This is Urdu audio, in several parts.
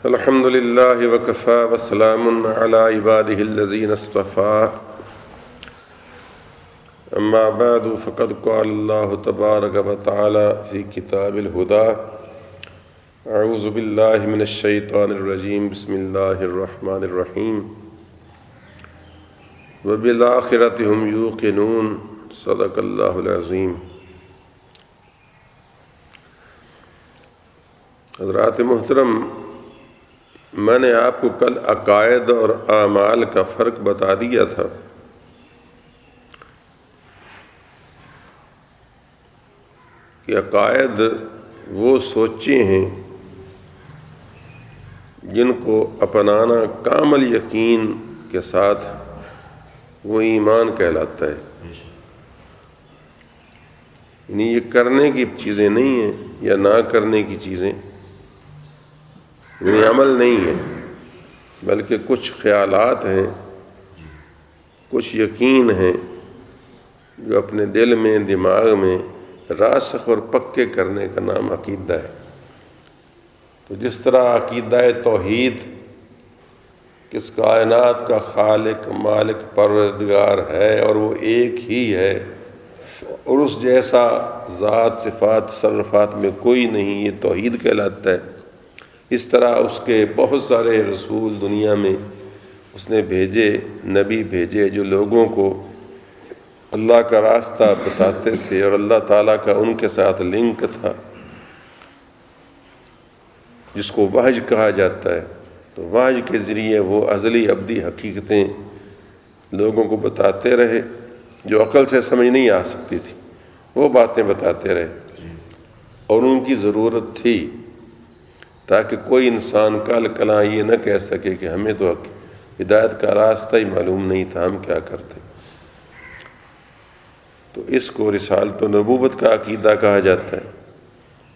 الحمد لله وكفى وسلام على عباده الذين اصطفى أما بعد فقد قال الله تبارك وتعالى في كتاب الهدى أعوذ بالله من الشيطان الرجيم بسم الله الرحمن الرحيم وبالآخرة هم يوقنون صدق الله العظيم۔ حضرات محترم، میں نے آپ کو کل عقائد اور اعمال کا فرق بتا دیا تھا۔ کہ عقائد وہ سوچیں ہیں جن کو اپنانا کامل یقین کے ساتھ وہ ایمان کہلاتا ہے، یعنی یہ کرنے کی چیزیں نہیں ہیں یا نہ کرنے کی چیزیں، یہ عمل نہیں ہے، بلکہ کچھ خیالات ہیں، کچھ یقین ہیں جو اپنے دل میں دماغ میں راسخ اور پکے کرنے کا نام عقیدہ ہے۔ تو جس طرح عقیدہ توحید کس کائنات کا خالق مالک پروردگار ہے اور وہ ایک ہی ہے اور اس جیسا ذات صفات تصرفات میں کوئی نہیں، یہ توحید کہلاتا ہے۔ اس طرح اس کے بہت سارے رسول دنیا میں اس نے بھیجے، نبی بھیجے جو لوگوں کو اللہ کا راستہ بتاتے تھے اور اللہ تعالیٰ کا ان کے ساتھ لنک تھا، جس کو وحی کہا جاتا ہے۔ تو وحی کے ذریعے وہ ازلی ابدی حقیقتیں لوگوں کو بتاتے رہے جو عقل سے سمجھ نہیں آ سکتی تھی، وہ باتیں بتاتے رہے، اور ان کی ضرورت تھی تاکہ کوئی انسان کل کلاں یہ نہ کہہ سکے کہ ہمیں تو ہدایت کا راستہ ہی معلوم نہیں تھا، ہم کیا کرتے۔ تو اس کو رسالت و نبوت کا عقیدہ کہا جاتا ہے،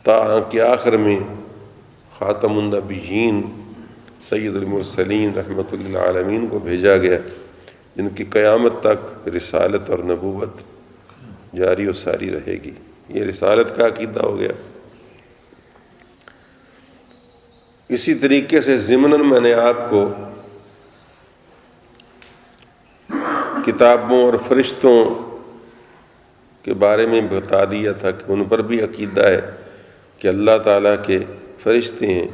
تاہاں کہ آخر میں خاتم النبیین سید المرسلین رحمۃ للعالمین کو بھیجا گیا، جن کی قیامت تک رسالت اور نبوت جاری و ساری رہے گی۔ یہ رسالت کا عقیدہ ہو گیا۔ اسی طریقے سے ضمناً میں نے آپ کو کتابوں اور فرشتوں کے بارے میں بتا دیا تھا کہ ان پر بھی عقیدہ ہے کہ اللہ تعالیٰ کے فرشتے ہیں۔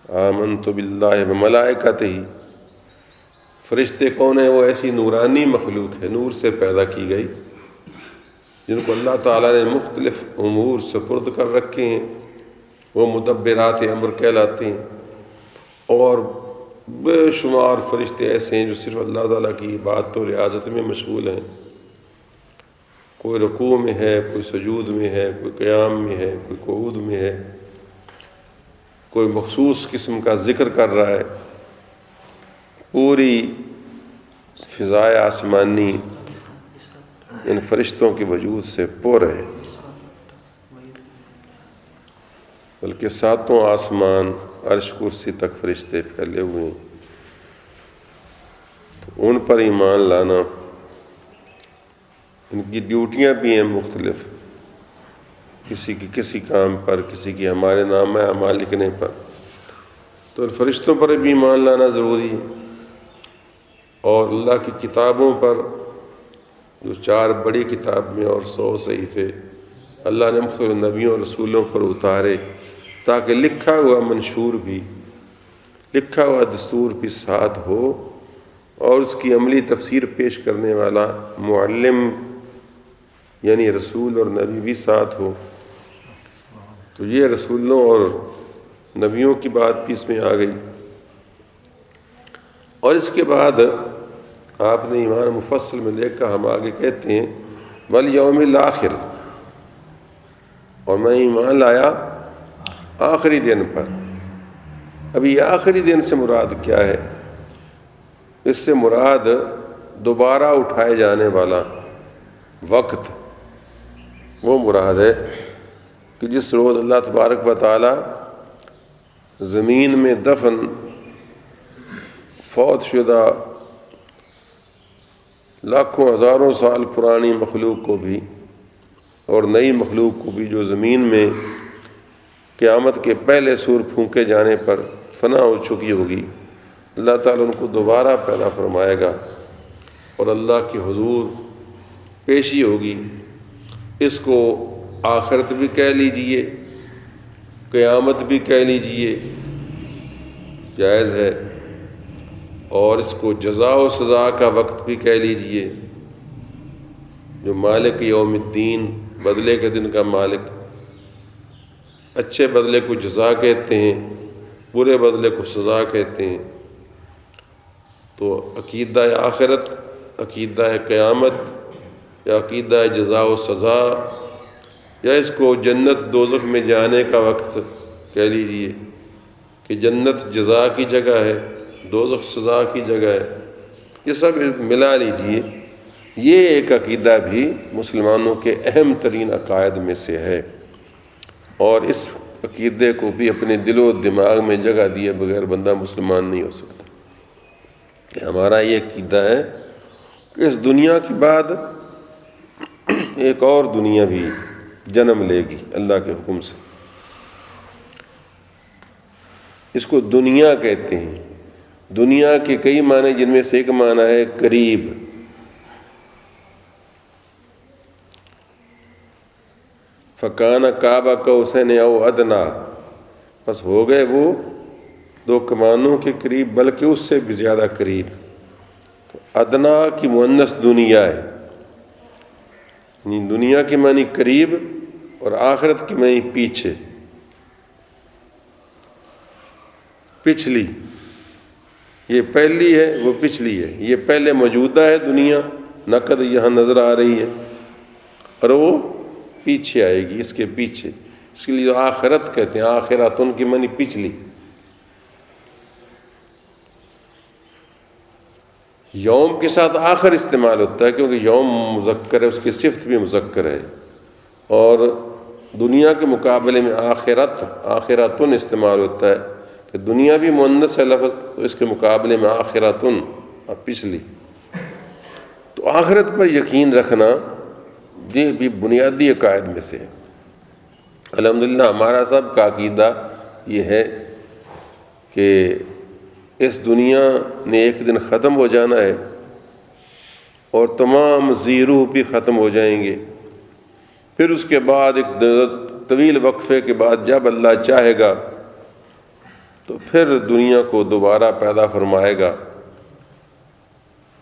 آمنت باللہ وملائکتہ، فرشتے کون ہیں؟ وہ ایسی نورانی مخلوق ہے، نور سے پیدا کی گئی، جن کو اللہ تعالیٰ نے مختلف امور سپرد کر رکھے ہیں، وہ مدبرات امر کہلاتے ہیں۔ اور بے شمار فرشتے ایسے ہیں جو صرف اللہ تعالیٰ کی عبادت و ریاضت میں مشغول ہیں، کوئی رکوع میں ہے، کوئی سجود میں ہے، کوئی قیام میں ہے، کوئی قعود میں ہے، کوئی مخصوص قسم کا ذکر کر رہا ہے۔ پوری فضائے آسمانی ان فرشتوں کے وجود سے پر ہے، بلکہ ساتوں آسمان عرش کرسی تک فرشتے پھیلے ہوئے ہیں۔ تو ان پر ایمان لانا، ان کی ڈیوٹیاں بھی ہیں مختلف، کسی کی کسی کام پر، کسی کی ہمارے نامہ اعمال لکھنے پر، تو ان فرشتوں پر بھی ایمان لانا ضروری ہے۔ اور اللہ کی کتابوں پر، جو 4 بڑی کتاب میں اور 100 صحیفے اللہ نے مختلف نبیوں اور رسولوں پر اتارے، تاکہ لکھا ہوا منشور بھی، لکھا ہوا دستور بھی ساتھ ہو، اور اس کی عملی تفسیر پیش کرنے والا معلم یعنی رسول اور نبی بھی ساتھ ہو۔ تو یہ رسولوں اور نبیوں کی بات بھی اس میں آ گئی۔ اور اس کے بعد آپ نے ایمان مفصل میں دیکھا، ہم آگے کہتے ہیں والیوم الآخر، اور میں ایمان لایا آخری دن پر۔ اب یہ آخری دن سے مراد کیا ہے؟ اس سے مراد دوبارہ اٹھائے جانے والا وقت، وہ مراد ہے کہ جس روز اللہ تبارک و تعالی زمین میں دفن فوت شدہ لاکھوں ہزاروں سال پرانی مخلوق کو بھی اور نئی مخلوق کو بھی جو زمین میں قیامت کے پہلے سور پھونکے جانے پر فنا ہو چکی ہوگی، اللہ تعالیٰ ان کو دوبارہ پیدا فرمائے گا اور اللہ کے حضور پیشی ہوگی۔ اس کو آخرت بھی کہہ لیجئے، قیامت بھی کہہ لیجئے، جائز ہے، اور اس کو جزا و سزا کا وقت بھی کہہ لیجئے، جو مالک یوم الدین، بدلے کے دن کا مالک، اچھے بدلے کو جزا کہتے ہیں، برے بدلے کو سزا کہتے ہیں۔ تو عقیدہ آخرت، عقیدہ قیامت، یا عقیدہ جزا و سزا، یا اس کو جنت دوزخ میں جانے کا وقت کہہ لیجئے کہ جنت جزا کی جگہ ہے، دوزخ سزا کی جگہ ہے، یہ سب ملا لیجئے۔ یہ ایک عقیدہ بھی مسلمانوں کے اہم ترین عقائد میں سے ہے، اور اس عقیدے کو بھی اپنے دل و دماغ میں جگہ دیے بغیر بندہ مسلمان نہیں ہو سکتا۔ کہ ہمارا یہ عقیدہ ہے کہ اس دنیا کے بعد ایک اور دنیا بھی جنم لے گی اللہ کے حکم سے۔ اس کو دنیا کہتے ہیں۔ دنیا کے کئی معنی، جن میں سے ایک معنی ہے قریب۔ فکان کعبہ قوسین او ادنا، بس ہو گئے وہ دو کمانوں کے قریب، بلکہ اس سے بھی زیادہ قریب۔ تو ادنا کی مؤنث دنیا ہے، یعنی دنیا کی معنی قریب اور آخرت کی معنی پیچھے، پچھلی۔ یہ پہلی ہے، وہ پچھلی ہے۔ یہ پہلے موجودہ ہے دنیا، نقد یہاں نظر آ رہی ہے، اور وہ پیچھے آئے گی، اس کے پیچھے۔ اس کے لیے آخرت کہتے ہیں، آخراتن کی معنی پچھلی۔ یوم کے ساتھ آخر استعمال ہوتا ہے، کیونکہ یوم مذکر ہے، اس کی صفت بھی مذکر ہے، اور دنیا کے مقابلے میں آخرت، آخراتن استعمال ہوتا ہے، کہ دنیا بھی مؤنث ہے لفظ، تو اس کے مقابلے میں آخراتن، اور پچھلی۔ تو آخرت پر یقین رکھنا یہ بھی بنیادی عقائد میں سے ہے۔ الحمدللہ ہمارا سب کا عقیدہ یہ ہے کہ اس دنیا نے ایک دن ختم ہو جانا ہے، اور تمام زیرو بھی ختم ہو جائیں گے۔ پھر اس کے بعد ایک طویل وقفے کے بعد جب اللہ چاہے گا تو پھر دنیا کو دوبارہ پیدا فرمائے گا،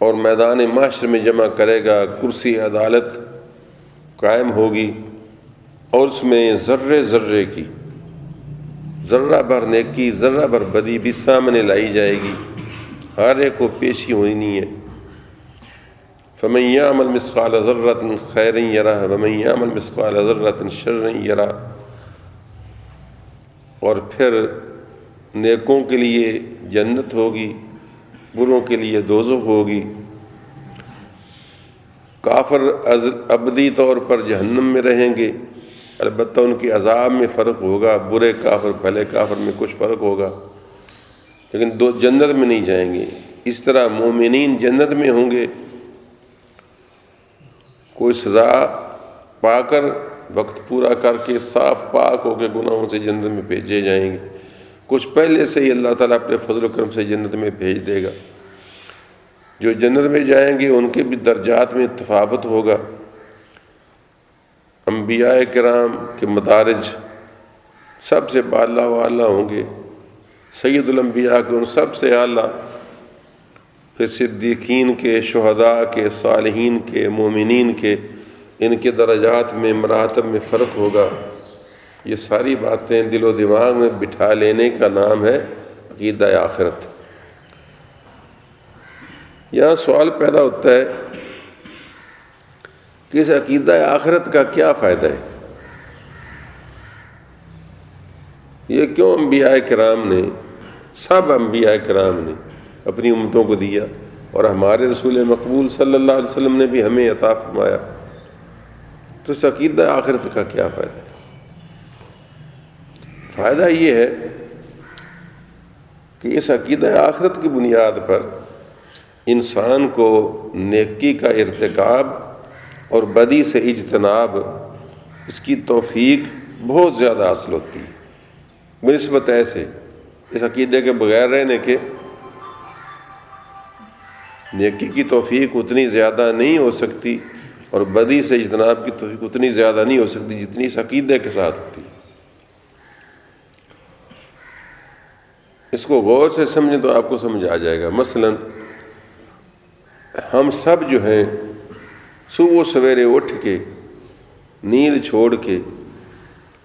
اور میدان محشر میں جمع کرے گا، کرسی عدالت قائم ہوگی، اور اس میں ذرے ذرے کی، ذرہ بھر نیکی ذرہ بھر بدی بھی سامنے لائی جائے گی، ہر ایک کو پیشی ہونی ہے۔ فَمَن يَعْمَلْ مِثْقَالَ ذَرَّةٍ خَيْرًا يَرَهُ وَمَن يَعْمَلْ مِثْقَالَ ذَرَّةٍ شَرًّا يَرَهُ۔ اور پھر نیکوں کے لیے جنت ہوگی، بروں کے لیے دوزخ ہوگی۔ کافر ابدی طور پر جہنم میں رہیں گے، البتہ ان کے عذاب میں فرق ہوگا، برے کافر بھلے کافر میں کچھ فرق ہوگا، لیکن دو جنت میں نہیں جائیں گے۔ اس طرح مومنین جنت میں ہوں گے، کوئی سزا پا کر وقت پورا کر کے صاف پاک ہو کے گناہوں سے جنت میں بھیجے جائیں گے، کچھ پہلے سے ہی اللہ تعالیٰ اپنے فضل و کرم سے جنت میں بھیج دے گا۔ جو جنت میں جائیں گے ان کے بھی درجات میں تفاوت ہوگا۔ انبیاء کرام کے مدارج سب سے بالا والا ہوں گے، سید الانبیاء کے ان سب سے اعلیٰ، پھر صدیقین کے، شہداء کے، صالحین کے، مومنین کے، ان کے درجات میں مراتب میں فرق ہوگا۔ یہ ساری باتیں دل و دماغ میں بٹھا لینے کا نام ہے عقیدہ آخرت۔ یہاں سوال پیدا ہوتا ہے کہ اس عقیدہ آخرت کا کیا فائدہ ہے؟ یہ کیوں انبیاء کرام نے، سب انبیاء کرام نے اپنی امتوں کو دیا، اور ہمارے رسول مقبول صلی اللہ علیہ وسلم نے بھی ہمیں عطا فرمایا، تو اس عقیدہ آخرت کا کیا فائدہ ہے؟ فائدہ یہ ہے کہ اس عقیدہ آخرت کی بنیاد پر انسان کو نیکی کا ارتکاب اور بدی سے اجتناب، اس کی توفیق بہت زیادہ حاصل ہوتی ہے۔ بنسبت ایسے اس عقیدے کے بغیر رہنے کے نیکی کی توفیق اتنی زیادہ نہیں ہو سکتی اور بدی سے اجتناب کی توفیق اتنی زیادہ نہیں ہو سکتی جتنی اس عقیدے کے ساتھ ہوتی ہے۔ اس کو غور سے سمجھیں تو آپ کو سمجھ آ جائے گا۔ مثلا ہم سب جو ہیں صبح سویرے اٹھ کے نیند چھوڑ کے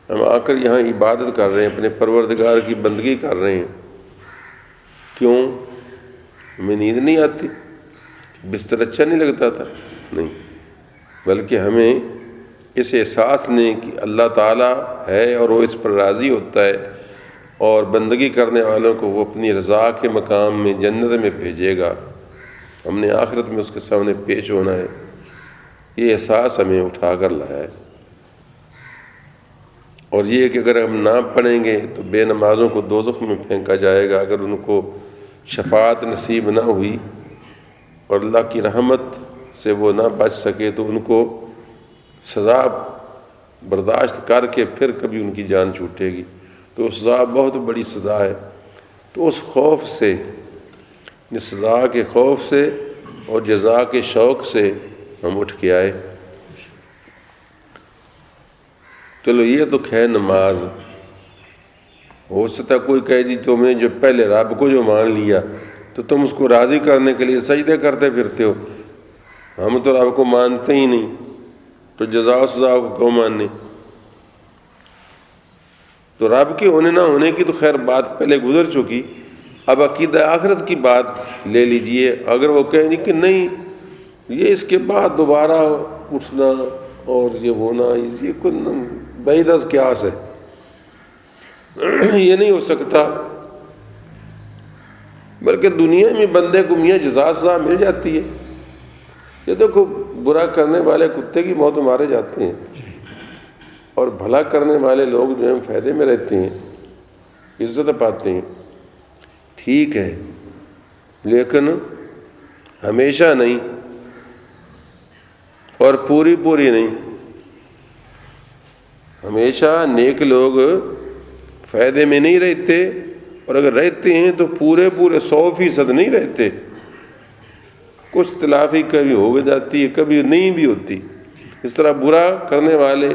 ہم آ کر یہاں عبادت کر رہے ہیں، اپنے پروردگار کی بندگی کر رہے ہیں۔ کیوں؟ ہمیں نیند نہیں آتی، بستر اچھا نہیں لگتا تھا؟ نہیں، بلکہ ہمیں اس احساس نے کہ اللہ تعالیٰ ہے اور وہ اس پر راضی ہوتا ہے اور بندگی کرنے والوں کو وہ اپنی رضا کے مقام میں جنت میں بھیجے گا، ہم نے آخرت میں اس کے سامنے پیش ہونا ہے، یہ احساس ہمیں اٹھا کر لایا ہے۔ اور یہ کہ اگر ہم نہ پڑھیں گے تو بے نمازوں کو دوزخ میں پھینکا جائے گا، اگر ان کو شفاعت نصیب نہ ہوئی اور اللہ کی رحمت سے وہ نہ بچ سکے تو ان کو سزا برداشت کر کے پھر کبھی ان کی جان چھوٹے گی، تو اس سزا بہت بڑی سزا ہے۔ تو اس خوف سے، اس سزا کے خوف سے اور جزا کے شوق سے ہم اٹھ کے آئے۔ چلو یہ تو ہے نماز۔ ہو سکتا کوئی کہے جی تم نے جو پہلے رب کو جو مان لیا تو تم اس کو راضی کرنے کے لیے سجدے کرتے پھرتے ہو، ہم تو رب کو مانتے ہی نہیں، تو جزا و سزا کو کیوں ماننے؟ تو رب کے ہونے نہ ہونے کی تو خیر بات پہلے گزر چکی، اب عقیدہ آخرت کی بات لے لیجئے۔ اگر وہ کہیں گے کہ نہیں یہ اس کے بعد دوبارہ اٹھنا اور یہ ہونا، یہ کوئی بعید از قیاس ہے، یہ نہیں ہو سکتا، بلکہ دنیا میں بندے کو میاں جزا سزا مل جاتی ہے۔ یہ دیکھو برا کرنے والے کتے کی موت مارے جاتے ہیں اور بھلا کرنے والے لوگ جو ہیں فائدے میں رہتے ہیں، عزت پاتے ہیں۔ ٹھیک ہے، لیکن ہمیشہ نہیں اور پوری نہیں۔ ہمیشہ نیک لوگ فائدے میں نہیں رہتے، اور اگر رہتے ہیں تو پورے 100% نہیں رہتے، کچھ تلافی کبھی ہو جاتی ہے، کبھی نہیں بھی ہوتی۔ اس طرح برا کرنے والے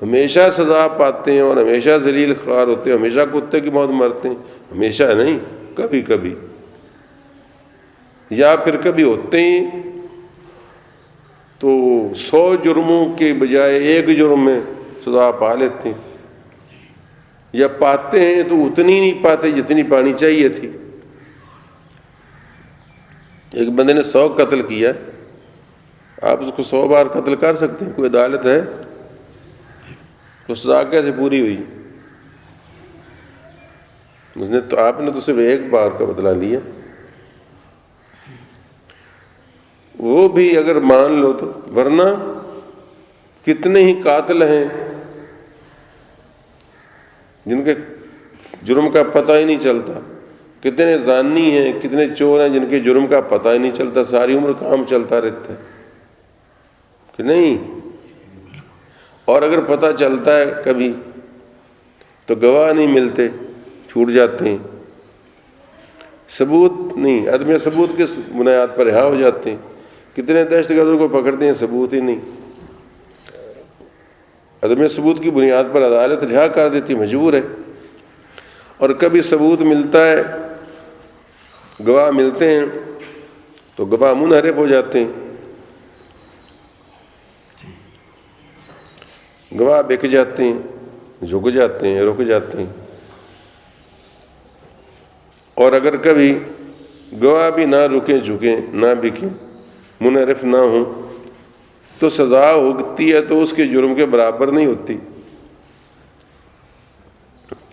ہمیشہ سزا پاتے ہیں اور ہمیشہ ذلیل خوار ہوتے ہیں، ہمیشہ کتے کی موت مرتے ہیں، ہمیشہ نہیں، کبھی یا پھر کبھی ہوتے ہیں تو 100 جرموں کے بجائے 1 جرم میں سزا پا لیتے ہیں، یا پاتے ہیں تو اتنی نہیں پاتے جتنی پانی چاہیے تھی۔ ایک بندے نے 100 قتل کیا، آپ اس کو 100 بار قتل کر سکتے ہیں؟ کوئی عدالت ہے؟ تو سزا کیسے پوری ہوئی؟ آپ نے تو صرف 1 بار کا بدلہ لیا، وہ بھی اگر مان لو تو، ورنہ کتنے ہی قاتل ہیں جن کے جرم کا پتہ ہی نہیں چلتا، کتنے زانی ہیں، کتنے چور ہیں جن کے جرم کا پتہ ہی نہیں چلتا، ساری عمر کام چلتا رہتا ہے کہ نہیں؟ اور اگر پتہ چلتا ہے کبھی تو گواہ نہیں ملتے، چھوٹ جاتے ہیں، ثبوت نہیں، عدم ثبوت کے بنیاد پر رہا ہو جاتے ہیں۔ کتنے دہشت گردوں کو پکڑتے ہیں، ثبوت ہی نہیں، عدم ثبوت کی بنیاد پر عدالت رہا کر دیتی، مجبور ہے۔ اور کبھی ثبوت ملتا ہے، گواہ ملتے ہیں تو گواہ منحرف ہو جاتے ہیں، گواہ بک جاتے ہیں، جھک جاتے ہیں، رک جاتے ہیں۔ اور اگر کبھی گواہ بھی نہ رکیں، جھکیں، نہ بکیں، منحرف نہ ہوں تو سزا ہوتی ہے تو اس کے جرم کے برابر نہیں ہوتی،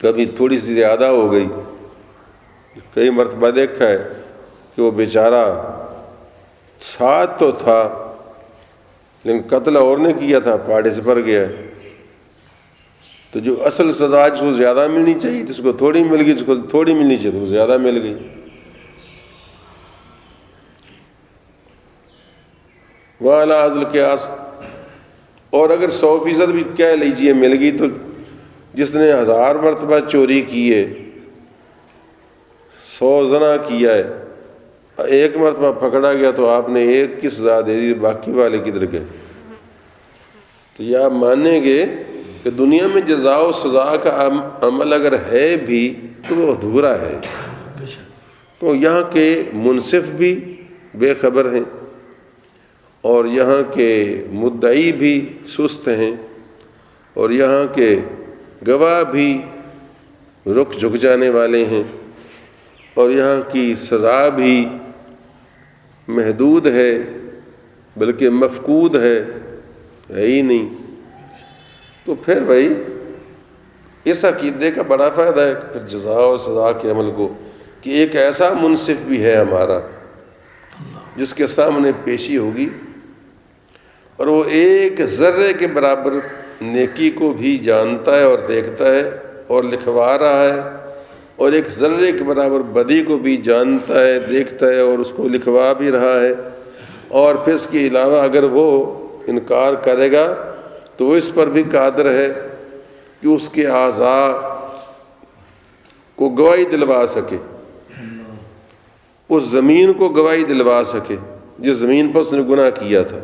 کبھی تھوڑی سی زیادہ ہو گئی۔ کئی مرتبہ دیکھا ہے کہ وہ بیچارہ ساتھ تو تھا لیکن قتل اور نے کیا تھا، پہاڑی سے پڑ گیا، تو جو اصل سزا جس کو زیادہ ملنی چاہیے جس کو تھوڑی مل گئی، جس کو تھوڑی ملنی چاہیے تو زیادہ مل گئی۔ وَعَلَىٰ حَظِّ الْقِيَاسِ، اور اگر 100% بھی کہہ لیجئے مل گئی تو جس نے 1000 مرتبہ چوری کی ہے، 100 زنا کیا ہے، ایک مرتبہ پکڑا گیا تو آپ نے ایک کی سزا دے دی، باقی والے کدھر گئے؟ تو یہ آپ مانیں گے کہ دنیا میں جزا و سزا کا عمل اگر ہے بھی تو وہ ادھورا ہے، تو یہاں کے منصف بھی بے خبر ہیں اور یہاں کے مدعی بھی سست ہیں اور یہاں کے گواہ بھی رک جھک جانے والے ہیں اور یہاں کی سزا بھی محدود ہے بلکہ مفقود ہے ہی نہیں۔ تو پھر بھائی اس عقیدے کا بڑا فائدہ ہے پھر جزا و سزا کے عمل کو، کہ ایک ایسا منصف بھی ہے ہمارا جس کے سامنے پیشی ہوگی اور وہ ایک ذرے کے برابر نیکی کو بھی جانتا ہے اور دیکھتا ہے اور لکھوا رہا ہے، اور ایک ذرے کے برابر بدی کو بھی جانتا ہے، دیکھتا ہے اور اس کو لکھوا بھی رہا ہے، اور پھر اس کے علاوہ اگر وہ انکار کرے گا تو وہ اس پر بھی قادر ہے کہ اس کے اعضاء کو گواہی دلوا سکے، اس زمین کو گواہی دلوا سکے جس زمین پر اس نے گناہ کیا تھا۔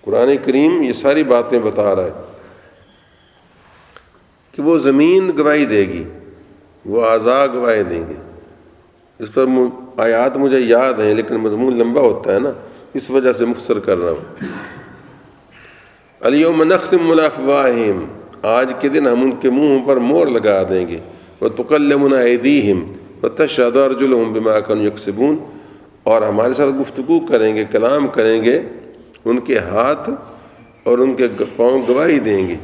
قرآن کریم یہ ساری باتیں بتا رہا ہے کہ وہ زمین گواہی دے گی، وہ اعضاء گواہی دیں گے۔ اس پر آیات مجھے یاد ہیں لیکن مضمون لمبا ہوتا ہے نا، اس وجہ سے مختصر کر رہا ہوں۔ الیوم نختم علی افواہہم، آج کے دن ہم ان کے منہوں پر مہر لگا دیں گے، وتکلمنا ایدیہم وتشہد ارجلہم بما کانوا یکسبون، اور ہمارے ساتھ گفتگو کریں گے، کلام کریں گے، ان کے ہاتھ اور ان کے پاؤں گواہی دیں گے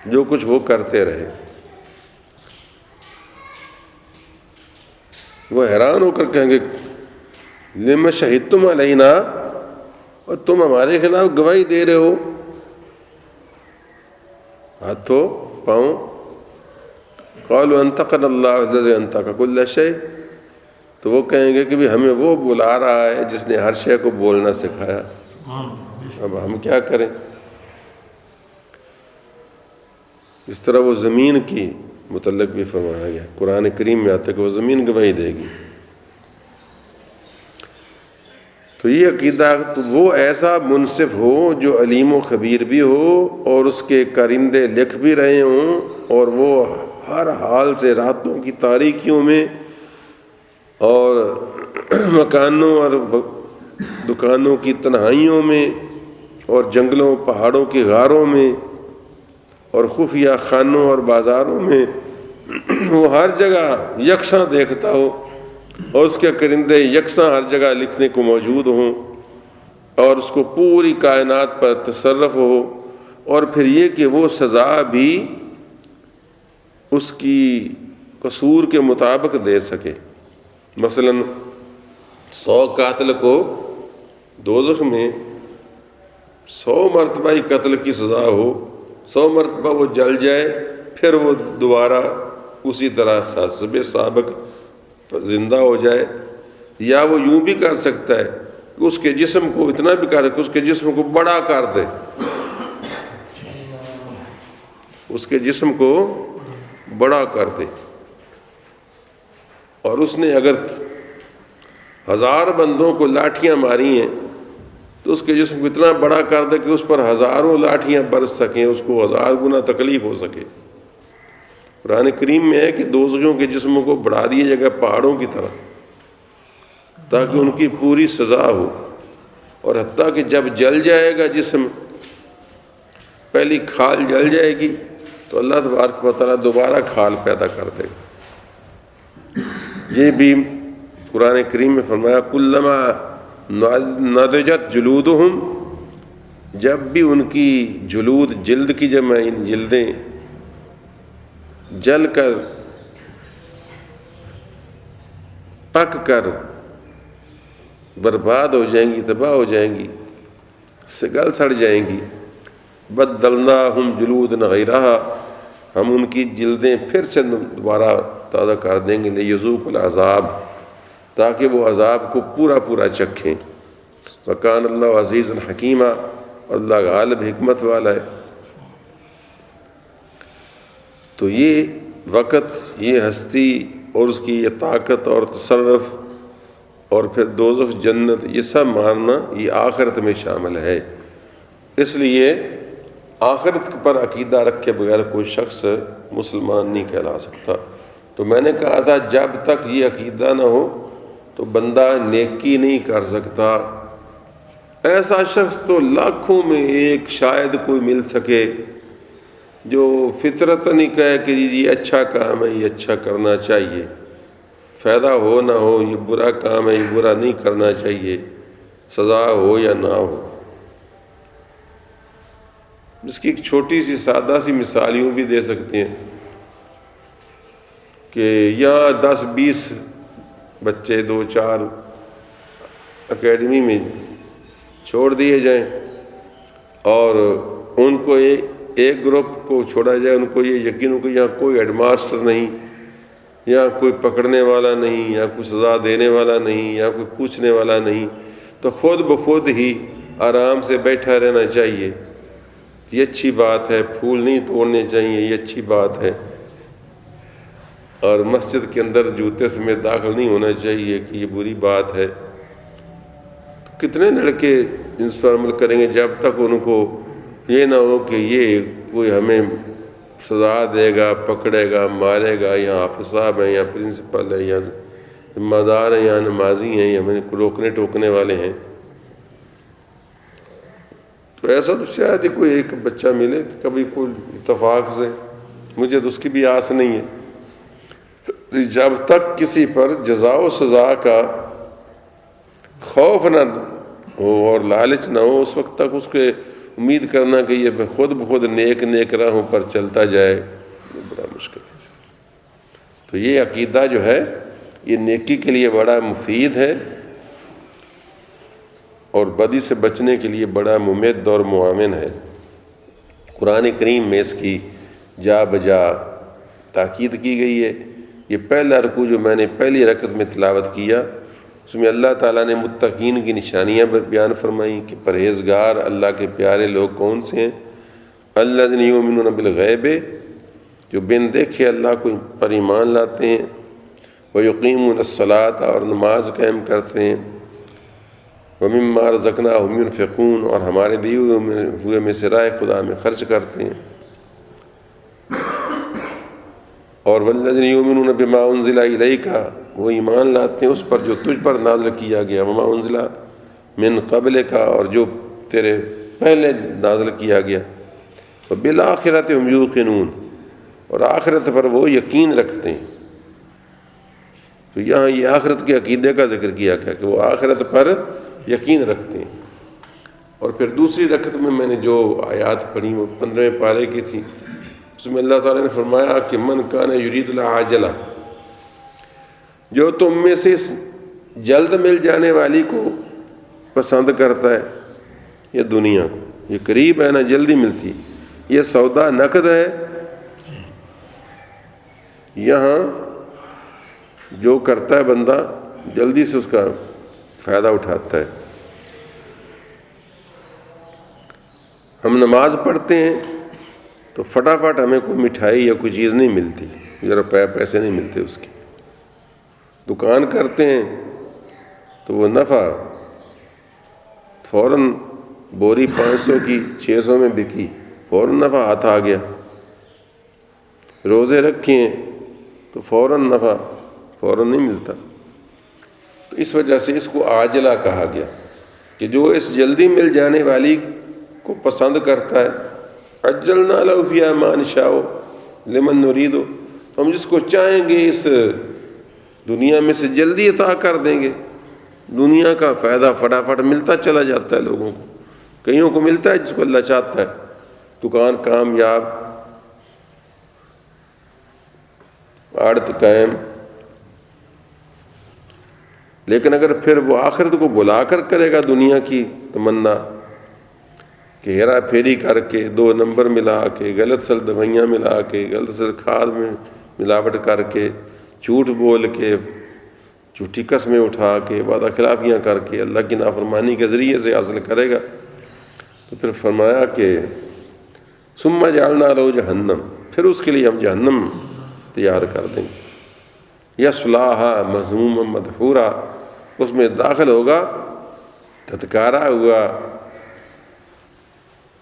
جو کچھ وہ کرتے رہے۔ وہ حیران ہو کر کہیں گے لم شہدتم علینا، اور تم ہمارے خلاف گواہی دے رہے ہو، ہاتھوں پاؤں۔ قالوا انطقنا اللہ الذی انطق کل شیء، تو وہ کہیں گے کہ بھی ہمیں وہ بلا رہا ہے جس نے ہر شے کو بولنا سکھایا، اب ہم کیا کریں؟ اس طرح وہ زمین کی متعلق بھی فرمایا گیا، قرآن کریم میں آتا ہے کہ وہ زمین گواہی دے گی۔ تو یہ عقیدہ تو وہ ایسا منصف ہو جو علیم و خبیر بھی ہو اور اس کے کارندے لکھ بھی رہے ہوں، اور وہ ہر حال سے راتوں کی تاریکیوں میں اور مکانوں اور دکانوں کی تنہائیوں میں اور جنگلوں پہاڑوں کی غاروں میں اور خفیہ خانوں اور بازاروں میں وہ ہر جگہ یکساں دیکھتا ہو اور اس کے کرندے یکساں ہر جگہ لکھنے کو موجود ہوں اور اس کو پوری کائنات پر تصرف ہو، اور پھر یہ کہ وہ سزا بھی اس کی قصور کے مطابق دے سکے۔ مثلا 100 قاتل کو دوزخ میں 100 مرتبہ ہی قتل کی سزا ہو، 100 مرتبہ وہ جل جائے، پھر وہ دوبارہ اسی طرح حسب سابق زندہ ہو جائے، یا وہ یوں بھی کر سکتا ہے کہ اس کے جسم کو اتنا بھی کر کہ اس کے جسم کو بڑا کر دے، اس کے جسم کو بڑا کر دے، اور اس نے اگر 1000 بندوں کو لاٹھیاں ماری ہیں تو اس کے جسم کو اتنا بڑا کر دے کہ اس پر 1000 لاٹھیاں برس سکیں، اس کو 1000 گنا تکلیف ہو سکے۔ قرآن کریم میں ہے کہ دوزخیوں کے جسموں کو بڑھا دیا جائے گا پہاڑوں کی طرح تاکہ ان کی پوری سزا ہو، اور حتیٰ کہ جب جل جائے گا جسم، پہلی کھال جل جائے گی تو اللہ تبارک و تعالیٰ دوبارہ کھال پیدا کر دے گا۔ یہ بھی قرآن کریم میں فرمایا کلما نضجت جلودہم، جب بھی ان کی جلود، جلد کی جمع ان جلدیں جل کر پک کر برباد ہو جائیں گی، تباہ ہو جائیں گی، گل سڑ جائیں گی، بدلناہم جلودا غیرہا، ہم ان کی جلدیں پھر سے دوبارہ تازہ کر دیں گے، لیذوقوا العذاب، تاکہ وہ عذاب کو پورا پورا چکھیں۔ وکان اللہ عزیز الحکیمہ، اللہ غالب حکمت والا ہے۔ تو یہ وقت، یہ ہستی اور اس کی یہ طاقت اور تصرف اور پھر دوزخ جنت، یہ سب ماننا یہ آخرت میں شامل ہے۔ اس لیے آخرت پر عقیدہ رکھے بغیر کوئی شخص مسلمان نہیں کہلا سکتا۔ تو میں نے کہا تھا جب تک یہ عقیدہ نہ ہو تو بندہ نیکی نہیں کر سکتا۔ ایسا شخص تو لاکھوں میں ایک شاید کوئی مل سکے جو فطرتاً ہی کہے کہ یہ اچھا کام ہے، یہ اچھا کرنا چاہیے، فائدہ ہو نہ ہو یہ برا کام ہے، یہ برا نہیں کرنا چاہیے، سزا ہو یا نہ ہو۔ اس کی ایک چھوٹی سی سادہ سی مثال یوں بھی دے سکتے ہیں کہ یہاں 10-20 بچے 2-4 اکیڈمی میں چھوڑ دیے جائیں اور ان کو ایک گروپ کو چھوڑا جائے، ان کو یہ یقین ہو کہ یہاں کوئی ہیڈ ماسٹر نہیں، یہاں کوئی پکڑنے والا نہیں، یہاں کوئی سزا دینے والا نہیں، یہاں کوئی پوچھنے والا نہیں، تو خود بخود ہی آرام سے بیٹھا رہنا چاہیے، یہ اچھی بات ہے، پھول نہیں توڑنے چاہیے، یہ اچھی بات ہے، اور مسجد کے اندر جوتے سمیت داخل نہیں ہونا چاہیے کہ یہ بری بات ہے۔ تو کتنے لڑکے ان پر عمل کریں گے جب تک ان کو یہ نہ ہو کہ یہ کوئی ہمیں سزا دے گا، پکڑے گا، مارے گا، یا حافظ صاحب ہیں یا پرنسپل ہے یا ذمہ دار ہیں یا نمازی ہیں یا ہمیں روکنے ٹوکنے والے ہیں۔ تو ایسا تو شاید ہی کوئی ایک بچہ ملے کبھی کوئی اتفاق سے، مجھے تو اس کی بھی آس نہیں ہے۔ جب تک کسی پر جزا و سزا کا خوف نہ ہو اور لالچ نہ ہو، اس وقت تک اس کے امید کرنا کہ یہ خود بخود نیک راہوں پر چلتا جائے یہ بڑا مشکل ہے۔ تو یہ عقیدہ جو ہے یہ نیکی کے لیے بڑا مفید ہے اور بدی سے بچنے کے لیے بڑا ممد اور معاون ہے۔ قرآن کریم میں اس کی جا بجا تاکید کی گئی ہے۔ یہ پہلا رکوع جو میں نے پہلی رکعت میں تلاوت کیا، اس میں اللہ تعالیٰ نے متقین کی نشانیاں بیان فرمائیں کہ پرہیزگار اللہ کے پیارے لوگ کون سے ہیں۔ الذین یؤمنون بالغیب، جو بن دیکھے اللہ کو پر ایمان لاتے ہیں، ویقیمون الصلاۃ، اور نماز قائم کرتے ہیں، ومما رزقناہم ینفقون، اور ہمارے دیے ہوئے میں سے راہ خدا میں خرچ کرتے ہیں، اور والذین یؤمنون بما انزل الیک، وہ ایمان لاتے ہیں اس پر جو تجھ پر نازل کیا گیا، وما انزل من قبلک، اور جو تیرے پہلے نازل کیا گیا، وبالآخرۃ ہم یوقنون، اور آخرت پر وہ یقین رکھتے ہیں۔ تو یہاں یہ آخرت کے عقیدے کا ذکر کیا گیا کہ وہ آخرت پر یقین رکھتے ہیں۔ اور پھر دوسری رکعت میں نے جو آیات پڑھی وہ 15ویں پارے کی تھی، اس میں اللہ تعالیٰ نے فرمایا کہ من کان یرید العاجلہ، جو تم میں سے اس جلد مل جانے والی کو پسند کرتا ہے، یہ دنیا کو، یہ قریب ہے نا، جلدی ملتی، یہ سودا نقد ہے، یہاں جو کرتا ہے بندہ جلدی سے اس کا فائدہ اٹھاتا ہے۔ ہم نماز پڑھتے ہیں تو فٹافٹ ہمیں کوئی مٹھائی یا کوئی چیز نہیں ملتی، یا روپے پیسے نہیں ملتے اس کی۔ دکان کرتے ہیں تو وہ نفع فوراً، بوری 500 کی 600 میں بکی، فوراً نفع ہاتھ آ گیا۔ روزے رکھے ہیں تو فوراً نفع فوراً نہیں ملتا۔ تو اس وجہ سے اس کو عاجلہ کہا گیا کہ جو اس جلدی مل جانے والی کو پسند کرتا ہے، عجلنا لہ فیہا ما نشاء لمن نرید، تو ہم جس کو چاہیں گے اس دنیا میں سے جلدی عطا کر دیں گے۔ دنیا کا فائدہ فٹافٹ ملتا چلا جاتا ہے لوگوں کو، کئیوں کو ملتا ہے جس کو اللہ چاہتا ہے، دکان کامیاب، آڑت قائم۔ لیکن اگر پھر وہ آخرت کو بلا کر کرے گا دنیا کی تمنا، کہ ہیرا پھیری کر کے 2 نمبر ملا کے، غلط سل دوائیاں ملا کے، غلط سل کھاد میں ملاوٹ کر کے، جھوٹ بول کے، جھوٹی قسمیں اٹھا کے، وعدہ خلافیاں کر کے اللہ کی نافرمانی کے ذریعے سے حاصل کرے گا، تو پھر فرمایا کہ ثم جعلنا لہ جہنم، پھر اس کے لیے ہم جہنم تیار کر دیں گے۔ یصلاھا مذموما مدحورا، اس میں داخل ہوگا دھتکارا ہوا،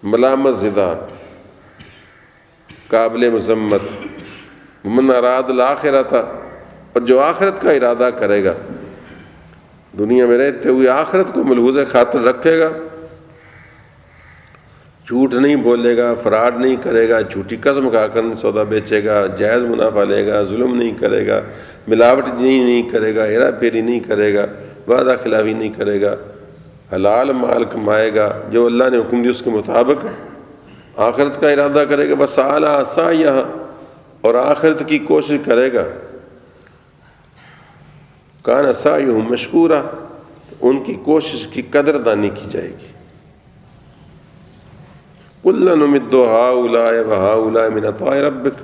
ملامت زدہ، قابل مذمت۔ من اراد الآخرۃ، اور جو آخرت کا ارادہ کرے گا، دنیا میں رہتے ہوئے آخرت کو ملحوظ خاطر رکھے گا، جھوٹ نہیں بولے گا، فراڈ نہیں کرے گا، جھوٹی قسم کھا کر سودا بیچے گا، جائز منافع لے گا، ظلم نہیں کرے گا، ملاوٹ نہیں کرے گا، ہیرا پھیری نہیں کرے گا، وعدہ خلافی نہیں کرے گا، حلال مال کمائے گا، جو اللہ نے حکم دی اس کے مطابق آخرت کا ارادہ کرے گا، بس اعلیٰ سعیہا، اور آخرت کی کوشش کرے گا، کان سعیہ مشکورا، ان کی کوشش کی قدردانی کی جائے گی۔ کلا نمد ہؤلاء وہؤلاء من عطاء ربک،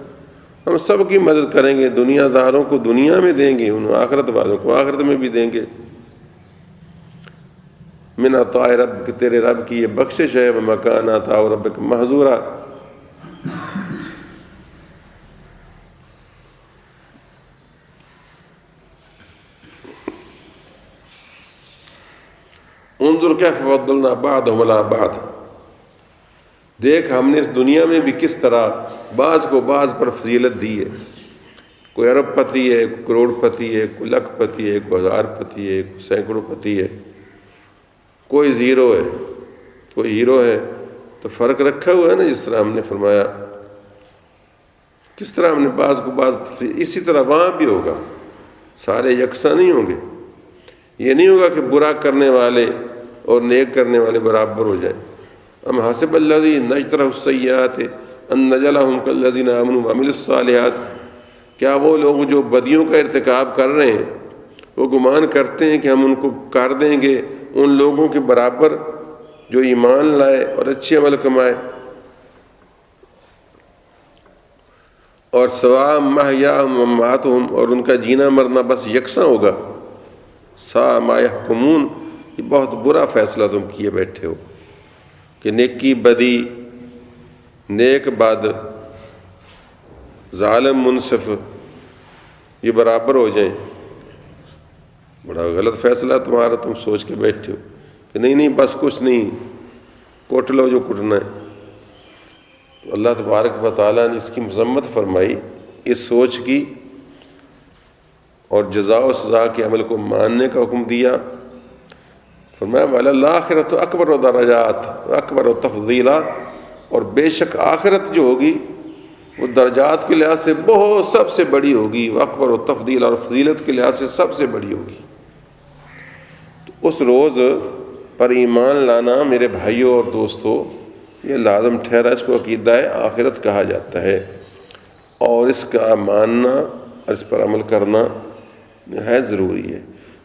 ہم سب کی مدد کریں گے، دنیا داروں کو دنیا میں دیں گے، ان آخرت والوں کو آخرت میں بھی دیں گے۔ من عطاء ربک، تیرے رب کی یہ بخشش ہے، وما کان عطاء ربک محظورا، انظر کیف فضلنا بعضهم علی بعض، دیکھ ہم نے اس دنیا میں بھی کس طرح بعض کو بعض پر فضیلت دی ہے، کوئی ارب پتی ہے، کوئی کروڑ پتی ہے، کوئی لاکھ پتی ہے، کوئی ہزار پتی ہے، کوئی سینکڑوں پتی ہے، کوئی زیرو ہے، کوئی ہیرو ہے، تو فرق رکھا ہوا ہے نا، جس طرح ہم نے فرمایا، کس طرح ہم نے بعض کو بعض، اسی طرح وہاں بھی ہوگا، سارے یکساں نہیں ہوں گے، یہ نہیں ہوگا کہ برا کرنے والے اور نیک کرنے والے برابر ہو جائیں۔ ام حسب الذین اجترحوا السیئات ان نجعلہم کالذین آمنوا وعملوا الصالحات، کیا وہ لوگ جو بدیوں کا ارتکاب کر رہے ہیں وہ گمان کرتے ہیں کہ ہم ان کو کر دیں گے ان لوگوں کے برابر جو ایمان لائے اور اچھے عمل کمائے، اور سواء محیاہم ومماتہم، اور ان کا جینا مرنا بس یکساں ہوگا۔ ساء ما یحکمون، یہ بہت برا فیصلہ تم کیے بیٹھے ہو کہ نیکی بدی، نیک بد، ظالم منصف یہ برابر ہو جائیں، بڑا غلط فیصلہ تمہارا، تم سوچ کے بیٹھے ہو کہ نہیں بس کچھ نہیں، کوٹ لو جو کٹنا ہے۔ تو اللہ تبارک و تعالیٰ نے اس کی مذمت فرمائی، اس سوچ کی، اور جزا و سزا کے عمل کو ماننے کا حکم دیا۔ فرمایا وَلَلْآخِرَةُ أَكْبَرُ دَرَجَاتٍ وَأَكْبَرُ تَفْضِيلًا، اور بے شک آخرت جو ہوگی وہ درجات کے لحاظ سے بہت سب سے بڑی ہوگی، وَأَكْبَرُ تَفْضِيلًا، اور فضیلت کے لحاظ سے سب سے بڑی ہوگی۔ تو اس روز پر ایمان لانا میرے بھائیوں اور دوستوں یہ لازم ٹھہرا، اس کو عقیدہ آخرت کہا جاتا ہے، اور اس کا ماننا اور اس پر عمل کرنا ہے ضروری ہے۔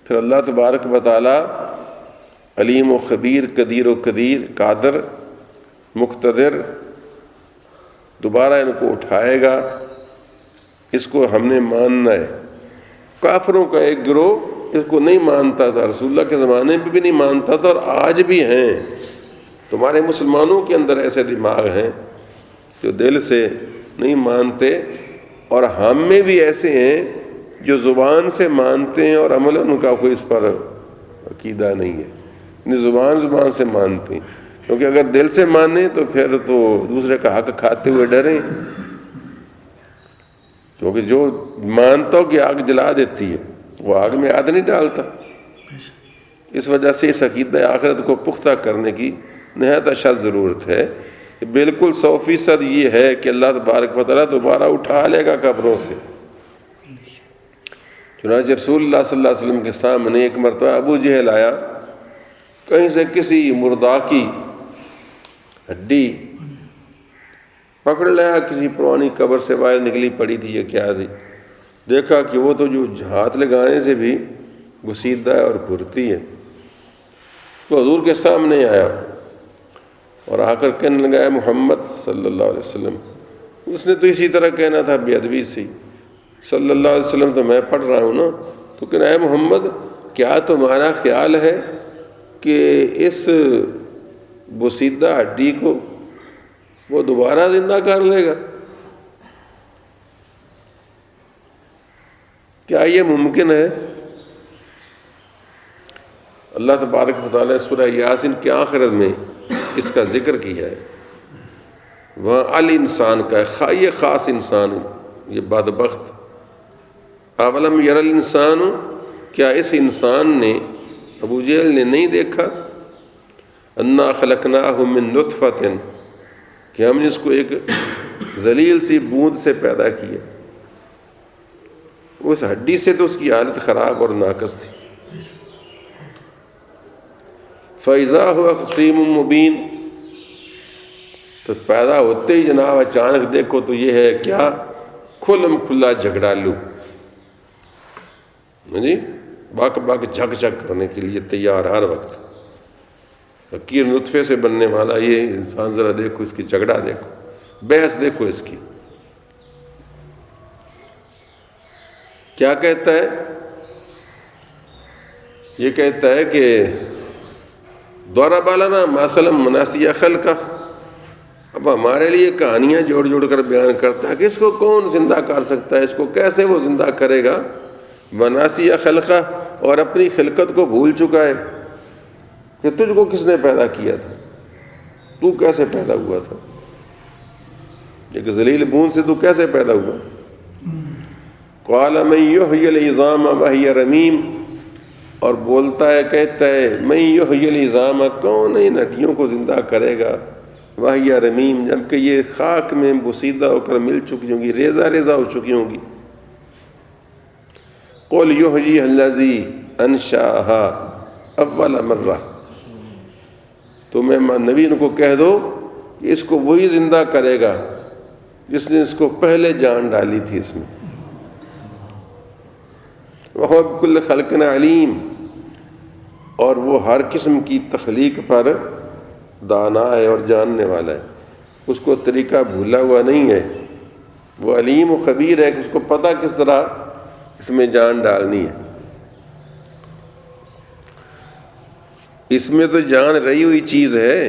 پھر اللہ تبارک و تعالیٰ علیم و خبیر، قدیر و قادر، مقتدر، دوبارہ ان کو اٹھائے گا، اس کو ہم نے ماننا ہے۔ کافروں کا ایک گروہ اس کو نہیں مانتا تھا، رسول اللہ کے زمانے میں بھی نہیں مانتا تھا، اور آج بھی ہیں۔ تمہارے مسلمانوں کے اندر ایسے دماغ ہیں جو دل سے نہیں مانتے، اور ہم میں بھی ایسے ہیں جو زبان سے مانتے ہیں اور عمل ان کا کوئی اس پر عقیدہ نہیں ہے، زبان سے مانتے ہیں، کیونکہ اگر دل سے مانیں تو پھر تو دوسرے کا حق کھاتے ہوئے ڈریں، کیونکہ جو مانتا ہو کہ آگ جلا دیتی ہے وہ آگ میں ہاتھ نہیں ڈالتا۔ اس وجہ سے اس عقیدہ آخرت کو پختہ کرنے کی نہایت اشد ضرورت ہے۔ بالکل 100% یہ ہے کہ اللہ تبارک و تعالیٰ دوبارہ اٹھا لے گا قبروں سے۔ چنانچہ رسول اللہ صلی اللہ علیہ وسلم کے سامنے ایک مرتبہ ابو جہل آیا، کہیں سے کسی مردہ کی ہڈی پکڑ لیا، کسی پرانی قبر سے باہر نکلی پڑی تھی، یہ کیا تھی؟ دیکھا کہ وہ تو جو ہاتھ لگانے سے بھی گسیدہ ہے اور بھرتی ہے۔ تو حضور کے سامنے آیا اور آ کر کہنے لگا، محمد صلی اللہ علیہ وسلم، اس نے تو اسی طرح کہنا تھا بے ادبی سے، صلی اللہ علیہ وسلم تو میں پڑھ رہا ہوں نا، تو کہنا اے محمد کیا تمہارا خیال ہے کہ اس بسیدہ ہڈی کو وہ دوبارہ زندہ کر لے گا؟ کیا یہ ممکن ہے؟ اللہ تبارک و تعالیٰ نے سورہ یاسین کے آخر میں اس کا ذکر کیا ہے. وہاں الانسان کا ہے، یہ خاص انسان، یہ بدبخت. اولم یر الانسان، کیا اس انسان نے، ابو جہل نے نہیں دیکھا، انا خلقناہ من نطفۃ، کہ ہم نے اس کو ایک ذلیل سی بوند سے پیدا کیا. اس ہڈی سے تو اس کی حالت خراب اور ناقص تھی. فَإِذَا هُوَ خَصِيمٌ مُبِينٌ، تو پیدا ہوتے ہی جناب اچانک دیکھو تو یہ ہے کیا؟ کھلم کھلا جھگڑالو، جی باک باک جھک جھک کرنے کے لیے تیار ہر وقت. حقیر نطفے سے بننے والا یہ انسان، ذرا دیکھو اس کی جھگڑا، دیکھو بحث، دیکھو اس کی. کیا کہتا ہے؟ یہ کہتا ہے کہ ضرب لنا مثلا ونسي خلقہ. اب ہمارے لیے کہانیاں جوڑ جوڑ کر بیان کرتا ہے کہ اس کو کون زندہ کر سکتا ہے، اس کو کیسے وہ زندہ کرے گا. ونسي خلقہ، اور اپنی خلقت کو بھول چکا ہے کہ تجھ کو کس نے پیدا کیا تھا، تو کیسے پیدا ہوا تھا، ایک ذلیل بوند سے تو کیسے پیدا ہوا. قال من يحيي العظام وهي رميم، اور بولتا ہے، کہتا ہے من يحيي العظام، کون ان ہڈیوں کو زندہ کرے گا، وهي رميم، جبکہ یہ خاک میں بوسیدہ ہو کر مل چکی ہوں گی، ریزہ ریزہ ہو چکی ہوں گی. قل يحييها الذي انشأها اول مرہ، تو میں نبی ان کو کہہ دو کہ اس کو وہی زندہ کرے گا جس نے اس کو پہلے جان ڈالی تھی اس میں. وَهُوَ بِكُلِّ خَلْقٍ عَلِيمٌ، اور وہ ہر قسم کی تخلیق پر دانا ہے اور جاننے والا ہے. اس کو طریقہ بھولا ہوا نہیں ہے، وہ علیم و خبیر ہے کہ اس کو پتہ کس طرح اس میں جان ڈالنی ہے. اس میں تو جان رہی ہوئی چیز ہے،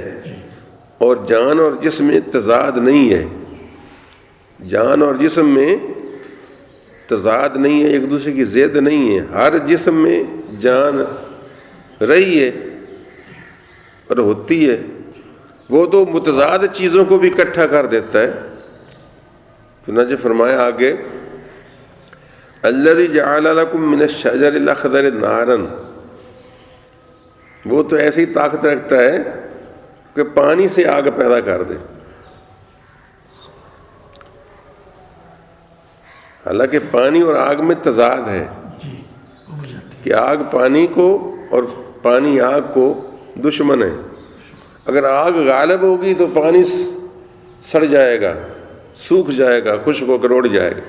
اور جان اور جسم میں تضاد نہیں ہے. جان اور جسم میں تضاد نہیں ہے، ایک دوسرے کی ضد نہیں ہے. ہر جسم میں جان رہی ہے اور ہوتی ہے. وہ تو متضاد چیزوں کو بھی اکٹھا کر دیتا ہے. چنانچہ فرمایا آگے، الذی جعل لکم من الشجر الاخضر نارا، وہ تو ایسی طاقت رکھتا ہے کہ پانی سے آگ پیدا کر دے. حالانکہ پانی اور آگ میں تضاد ہے کہ آگ پانی کو اور پانی آگ کو دشمن ہے. اگر آگ غالب ہوگی تو پانی سڑ جائے گا، سوکھ جائے گا، خشک ہو کر اڑ جائے گا.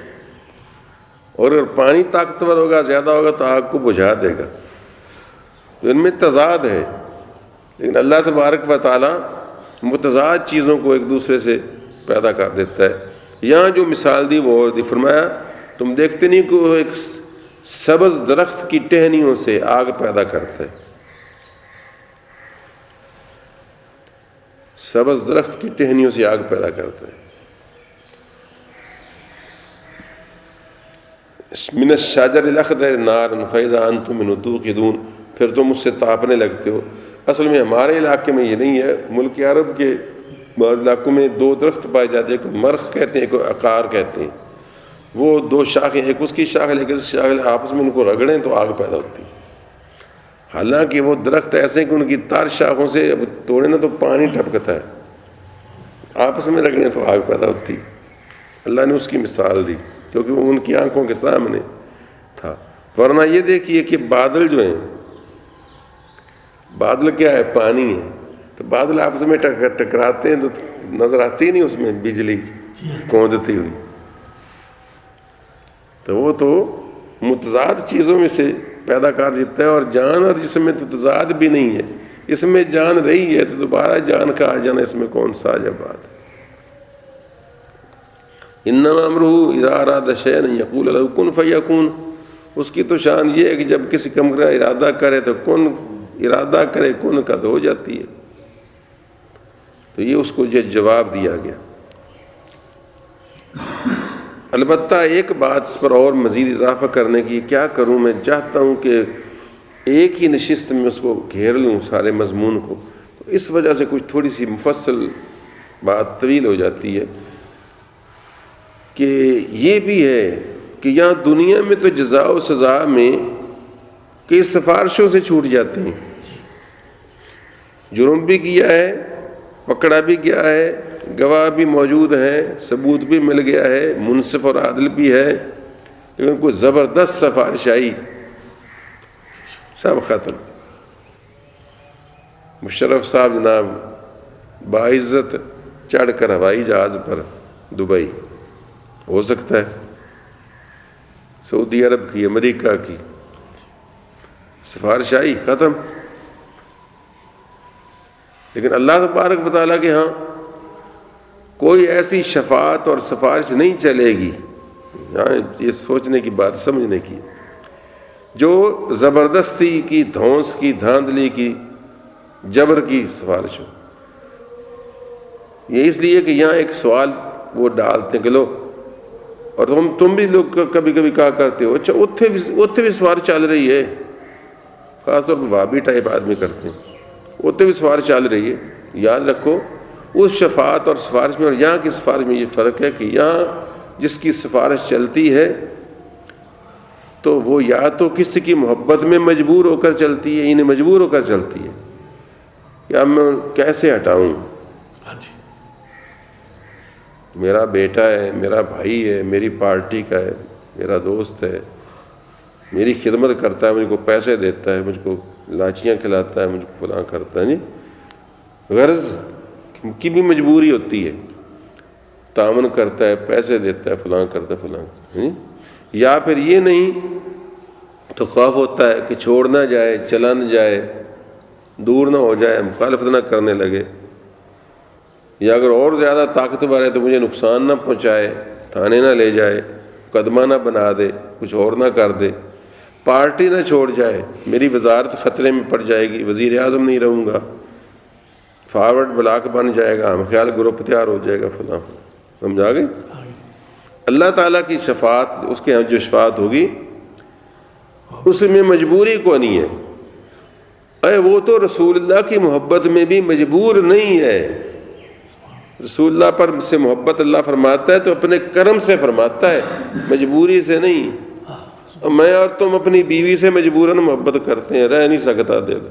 اور اگر پانی طاقتور ہوگا، زیادہ ہوگا، تو آگ کو بجھا دے گا. تو ان میں تضاد ہے. لیکن اللہ تبارک و تعالیٰ متضاد چیزوں کو ایک دوسرے سے پیدا کر دیتا ہے. یہاں جو مثال دی وہ اور دی، فرمایا تم دیکھتے نہیں کہ وہ ایک سبز درخت کی ٹہنیوں سے آگ پیدا کرتا ہے. سبز درخت کی ٹہنیوں سے آگ پیدا کرتا ہے. من الشجر الاخضر نارا فاذا انتم منه توقدون، پھر تم اس سے تاپنے لگتے ہو. اصل میں ہمارے علاقے میں یہ نہیں ہے، ملک عرب کے بعض علاقوں میں دو درخت پائے جاتے ہیں، ایک مرخ کہتے ہیں، ایک عقار کہتے ہیں. وہ دو شاخیں، ایک اس کی شاخ ایک اس کی شاخ، آپس میں ان کو رگڑیں تو آگ پیدا ہوتی. حالانکہ وہ درخت ایسے کہ ان کی تار شاخوں سے توڑے نا تو پانی ٹپکتا ہے، آپس میں رگڑیں تو آگ پیدا ہوتی. اللہ نے اس کی مثال دی کیونکہ وہ ان کی آنکھوں کے سامنے تھا. ورنہ یہ دیکھیے کہ بادل جو ہیں، بادل کیا ہے؟ پانی ہے. تو بادل آپس میں ٹکراتے ہیں تو نظر آتی نہیں اس میں بجلی کوندتی ہوئی. تو وہ تو متضاد چیزوں میں سے پیدا کر دیتا ہے. اور جان اور جسم میں تو تضاد بھی نہیں ہے. اس میں جان رہی ہے تو دوبارہ جان کا آ جانا اس میں کون سا عجب بات ہے. انما امرہ اذا اراد شیئا ان یقول له کن فیکون. اس کی تو شان یہ ہے کہ جب کسی کام کا ارادہ کرے تو کن، ارادہ کرے کن کا تو ہو جاتی ہے. تو یہ اس کو جو جواب دیا گیا. البتہ ایک بات اس پر اور مزید اضافہ کرنے کی، کیا کروں، میں چاہتا ہوں کہ ایک ہی نشست میں اس کو گھیر لوں سارے مضمون کو، تو اس وجہ سے کچھ تھوڑی سی مفصل بات طویل ہو جاتی ہے کہ یہ بھی ہے کہ یہاں دنیا میں تو جزا و سزا میں کئی سفارشوں سے چھوٹ جاتے ہیں، جرم بھی کیا ہے، پکڑا بھی گیا ہے، گواہ بھی موجود ہے، ثبوت بھی مل گیا ہے، منصف اور عادل بھی ہے، لیکن کوئی زبردست سفارش آئی، سب ختم۔ مشرف صاحب جناب باعزت چڑھ کر ہوائی جہاز پر دبئی، ہو سکتا ہے سعودی عرب کی، امریکہ کی سفارش آئی، ختم۔ لیکن اللہ تبارک و تعالیٰ کے ہاں کوئی ایسی شفاعت اور سفارش نہیں چلے گی، یہاں یہ سوچنے کی بات، سمجھنے کی، جو زبردستی کی، دھونس کی، دھاندلی کی، جبر کی سفارش ہو۔ یہ اس لیے کہ یہاں ایک سوال وہ ڈالتے ہیں کہ لو، اور تم بھی لوگ کبھی کبھی کہا کرتے ہو، اچھا اتنے بھی سفارش چل رہی ہے، خاص طور پر وہابی ٹائپ آدمی کرتے ہیں، اتنے بھی سفارش چل رہی ہے۔ یاد رکھو اس شفاعت اور سفارش میں اور یہاں کی سفارش میں یہ فرق ہے کہ یہاں جس کی سفارش چلتی ہے تو وہ یا تو کسی کی محبت میں مجبور ہو کر چلتی ہے، انہیں مجبور ہو کر چلتی ہے، یا میں کیسے ہٹاؤں، میرا بیٹا ہے، میرا بھائی ہے، میری پارٹی کا ہے، میرا دوست ہے، میری خدمت کرتا ہے، مجھ کو پیسے دیتا ہے، مجھ کو لاچیاں کھلاتا ہے، مجھ کو فلاں کرتا ہے، جی غرض کی بھی مجبوری ہوتی ہے، تعاون کرتا ہے، پیسے دیتا ہے، فلاں کرتا ہے، فلاں، یا پھر یہ نہیں تو خوف ہوتا ہے کہ چھوڑ نہ جائے، چلا نہ جائے، دور نہ ہو جائے، مخالفت نہ کرنے لگے، یا اگر اور زیادہ طاقتور ہے تو مجھے نقصان نہ پہنچائے، تھانے نہ لے جائے، مقدمہ نہ بنا دے، کچھ اور نہ کر دے، پارٹی نہ چھوڑ جائے، میری وزارت خطرے میں پڑ جائے گی، وزیر اعظم نہیں رہوں گا، فارورڈ بلاک بن جائے گا، ہم خیال گروپ تیار ہو جائے گا، فلاں، سمجھا گئے؟ اللہ تعالیٰ کی شفاعت، اس کے جو شفاعت ہوگی اس میں مجبوری کو نہیں ہے، وہ تو رسول اللہ کی محبت میں بھی مجبور نہیں ہے، رسول اللہ پر سے محبت اللہ فرماتا ہے تو اپنے کرم سے فرماتا ہے، مجبوری سے نہیں۔ میں اور تم اپنی بیوی سے مجبوراً محبت کرتے ہیں، رہ نہیں سکتا دل،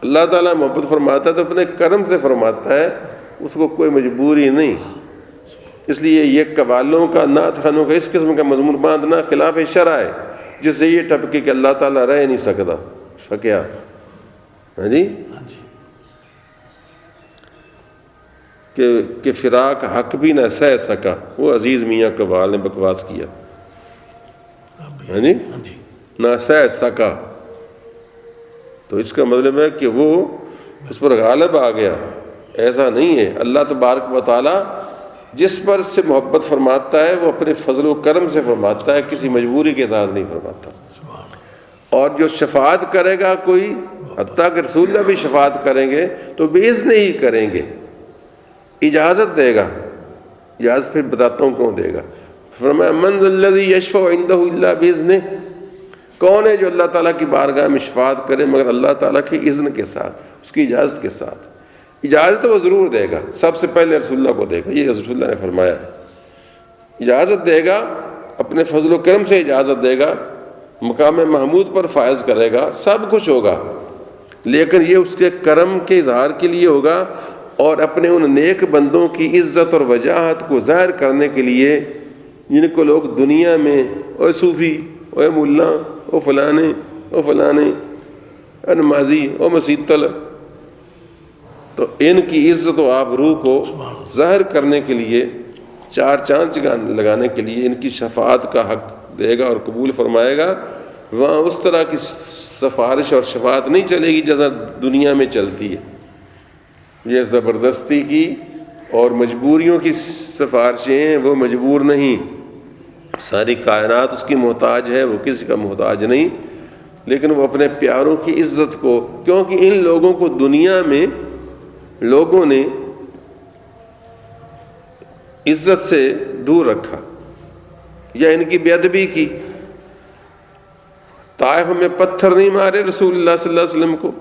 اللہ تعالیٰ محبت فرماتا ہے تو اپنے کرم سے فرماتا ہے، اس کو کوئی مجبوری نہیں۔ اس لیے یہ قوالوں کا، نعت خوانوں کا اس قسم کا مضمون باندھنا خلاف شرع ہے، جس سے یہ ٹپکے کہ اللہ تعالیٰ رہ نہیں سکیا، ہاں جی، کہ فراق حق بھی نہ سہ سکا، وہ عزیز میاں قوال نے بکواس کیا، ہاں جی، نہ سہ سکا، تو اس کا مطلب ہے کہ وہ اس پر غالب آ گیا، ایسا نہیں ہے۔ اللہ تبارک و تعالیٰ جس پر سے محبت فرماتا ہے وہ اپنے فضل و کرم سے فرماتا ہے، کسی مجبوری کے ساتھ نہیں فرماتا۔ اور جو شفاعت کرے گا کوئی، حتیٰ کہ رسول اللہ بھی شفاعت کریں گے تو بإذن ہی کریں گے، اجازت دے گا، اجازت پھر بتاتا ہوں کون دے گا۔ فرمایا من ذا الذی یشفع عندہ الا بإذنہ، کون ہے جو اللہ تعالیٰ کی بارگاہ میں شفاعت کرے مگر اللہ تعالیٰ کے اذن کے ساتھ، اس کی اجازت کے ساتھ۔ اجازت وہ ضرور دے گا، سب سے پہلے رسول اللہ کو دے گا، یہ رسول اللہ نے فرمایا ہے، اجازت دے گا، اپنے فضل و کرم سے اجازت دے گا، مقام محمود پر فائز کرے گا، سب کچھ ہوگا، لیکن یہ اس کے کرم کے اظہار کے لیے ہوگا اور اپنے ان نیک بندوں کی عزت اور وجاہت کو ظاہر کرنے کے لیے جن کو لوگ دنیا میں اوے صوفی، اوے ملا، او فلانے، او فلانے، نمازی، او مسیح طلب، تو ان کی عزت و آبرو کو ظاہر کرنے کے لیے، چار چاند لگانے کے لیے ان کی شفاعت کا حق دے گا اور قبول فرمائے گا۔ وہاں اس طرح کی سفارش اور شفاعت نہیں چلے گی جیسا دنیا میں چلتی ہے، یہ زبردستی کی اور مجبوریوں کی سفارشیں ہیں، وہ مجبور نہیں، ساری کائنات اس کی محتاج ہے، وہ کسی کا محتاج نہیں، لیکن وہ اپنے پیاروں کی عزت کو، کیونکہ ان لوگوں کو دنیا میں لوگوں نے عزت سے دور رکھا یا ان کی بے ادبی کی. طائف میں پتھر نہیں مارے رسول اللہ صلی اللہ علیہ وسلم کو.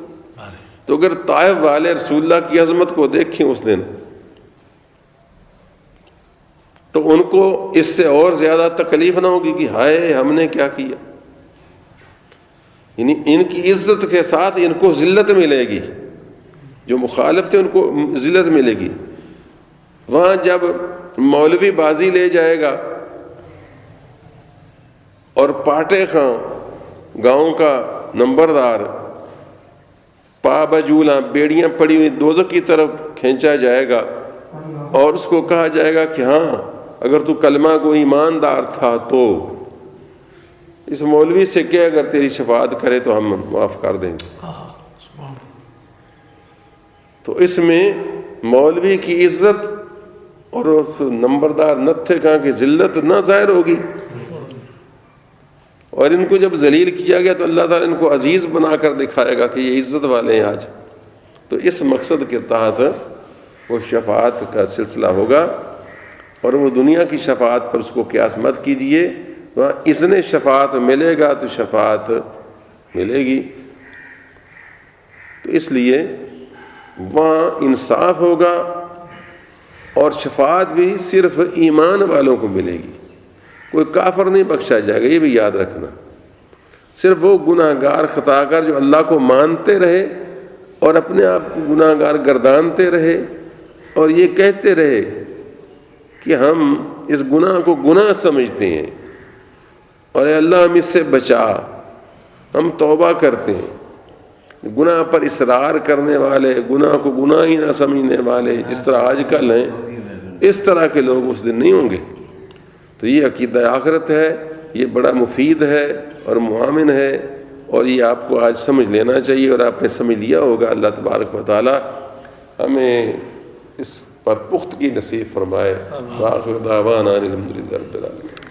تو اگر طائف والے رسول اللہ کی عظمت کو دیکھیں اس دن تو ان کو اس سے اور زیادہ تکلیف نہ ہوگی کہ ہائے ہم نے کیا کیا. یعنی ان کی عزت کے ساتھ ان کو ذلت ملے گی. جو مخالف تھے ان کو ذلت ملے گی. وہاں جب مولوی بازی لے جائے گا اور پاٹے خاں گاؤں کا نمبردار پا بجولاں بیڑیاں پڑی ہوئی دوزخ کی طرف کھینچا جائے گا اور اس کو کہا جائے گا کہ ہاں اگر تو کلمہ کو ایماندار تھا تو اس مولوی سے کہ اگر تیری شفاعت کرے تو ہم معاف کر دیں گے. تو اس میں مولوی کی عزت اور اس نمبردار نتھے خاں کی ذلت نہ ظاہر ہوگی. اور ان کو جب ذلیل کیا گیا تو اللہ تعالیٰ ان کو عزیز بنا کر دکھائے گا کہ یہ عزت والے ہیں آج. تو اس مقصد کے تحت وہ شفاعت کا سلسلہ ہوگا. اور وہ دنیا کی شفاعت پر اس کو قیاس مت کیجیے. وہاں اذن شفاعت ملے گا تو شفاعت ملے گی. تو اس لیے وہاں انصاف ہوگا اور شفاعت بھی صرف ایمان والوں کو ملے گی. کوئی کافر نہیں بخشا جائے گا. یہ بھی یاد رکھنا. صرف وہ گناہ گار خطا کار جو اللہ کو مانتے رہے اور اپنے آپ کو گناہ گار گردانتے رہے اور یہ کہتے رہے کہ ہم اس گناہ کو گناہ سمجھتے ہیں اور اے اللہ ہم اس سے بچا, ہم توبہ کرتے ہیں. گناہ پر اصرار کرنے والے, گناہ کو گناہ ہی نہ سمجھنے والے جس طرح آج کل ہیں, اس طرح کے لوگ اس دن نہیں ہوں گے. تو یہ عقیدہ آخرت ہے, یہ بڑا مفید ہے اور معاون ہے, اور یہ آپ کو آج سمجھ لینا چاہیے اور آپ نے سمجھ لیا ہوگا. اللہ تبارک و تعالی ہمیں اس پر پختگی نصیب فرمائے. وآخر دعوانا الحمد للہ رب العالمین.